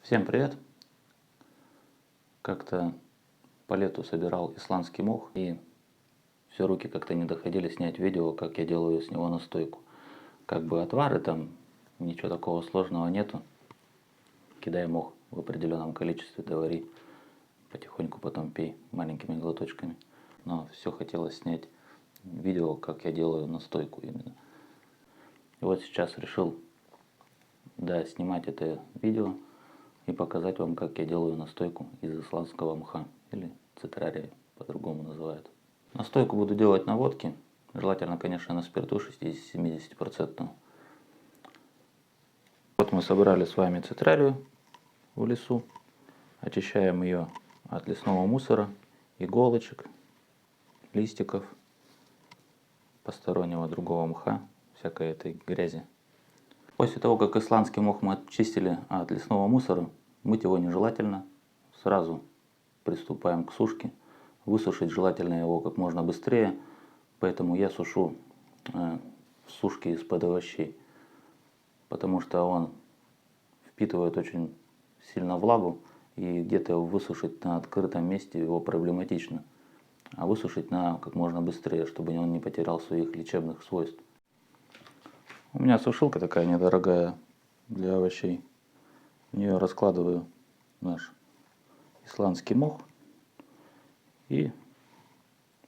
Всем привет! Как-то по лету собирал исландский мох, и все руки как-то не доходили снять видео, как я делаю с него настойку. Как бы отвары там, ничего такого сложного нету. Кидай мох в определенном количестве, довари, потихоньку потом пей маленькими глоточками. Но все хотелось снять видео, как я делаю настойку именно. И вот сейчас решил, снимать это видео и показать вам, как я делаю настойку из исландского мха, или цитрария по-другому называют. Настойку буду делать на водке, желательно, конечно, на спирту 60-70%. Вот мы собрали с вами цитрарию в лесу, очищаем ее от лесного мусора, иголочек, листиков, постороннего другого мха, всякой этой грязи. После того, как исландский мох мы очистили от лесного мусора, мыть его нежелательно. Сразу приступаем к сушке. Высушить желательно его как можно быстрее, поэтому я сушу в сушке из-под овощей, потому что он впитывает очень сильно влагу, и где-то высушить на открытом месте его проблематично. А высушить надо как можно быстрее, чтобы он не потерял своих лечебных свойств. У меня сушилка такая недорогая для овощей. В нее раскладываю наш исландский мох и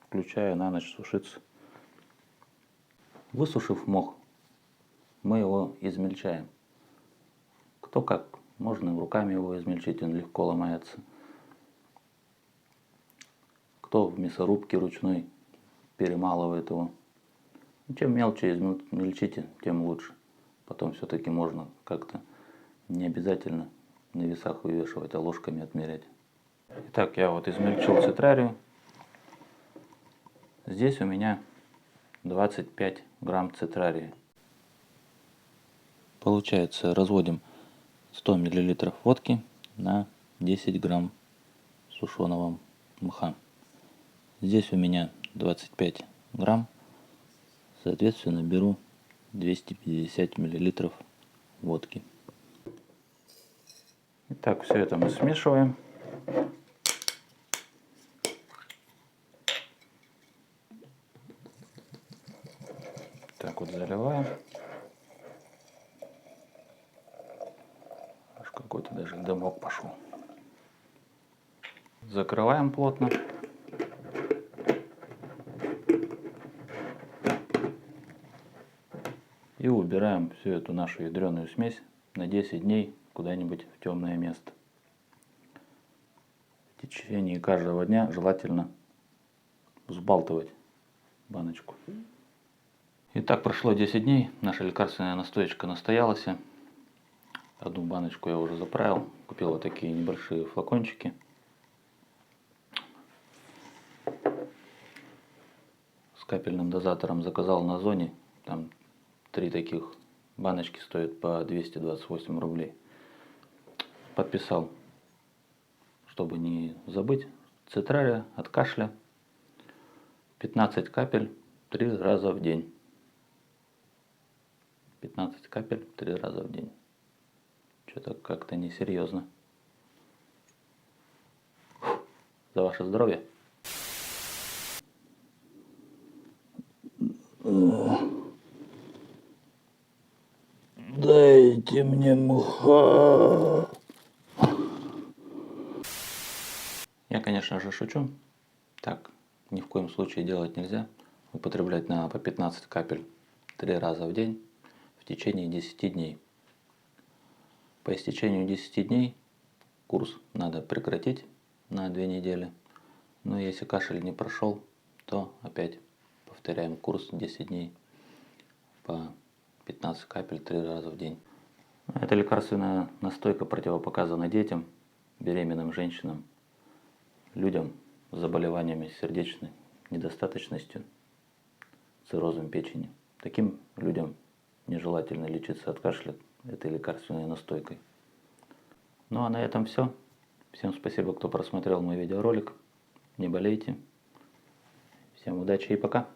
включаю на ночь сушиться. Высушив мох, мы его измельчаем. Кто как, можно руками его измельчить, он легко ломается. Кто в мясорубке ручной перемалывает его. Чем мелче измельчите, тем лучше. Потом все-таки можно как-то, не обязательно на весах вывешивать, а ложками отмерять. Итак, я вот измельчил цитрарию. Здесь у меня 25 грамм цитрарии. Получается, разводим 100 миллилитров водки на 10 грамм сушеного мха. Здесь у меня 25 грамм. Соответственно, беру 250 миллилитров водки. Итак, все это мы смешиваем. Так вот заливаем. Аж какой-то даже дымок пошел. Закрываем плотно. И убираем всю эту нашу ядреную смесь на 10 дней куда-нибудь в темное место. В течение каждого дня желательно взбалтывать баночку. Итак, прошло 10 дней, наша лекарственная настоечка настоялась. Одну баночку я уже заправил, купил вот такие небольшие флакончики. С капельным дозатором заказал на Озоне, там 3 таких баночки стоят по 228 рублей. Подписал, чтобы не забыть. Цитрария от кашля, 15 капель 3 раза в день. 15 капель 3 раза в день. Что-то как-то несерьезно. За ваше здоровье. Дайте мне мха. Я, конечно же, шучу. Так ни в коем случае делать нельзя. Употреблять надо по 15 капель 3 раза в день в течение 10 дней. По истечению 10 дней курс надо прекратить на 2 недели. Но если кашель не прошел, то опять повторяем курс 10 дней по 15 капель 3 раза в день. Эта лекарственная настойка противопоказана детям, беременным женщинам, людям с заболеваниями сердечной недостаточностью, циррозом печени. Таким людям нежелательно лечиться от кашля этой лекарственной настойкой. Ну а на этом все. Всем спасибо, кто просмотрел мой видеоролик. Не болейте. Всем удачи и пока.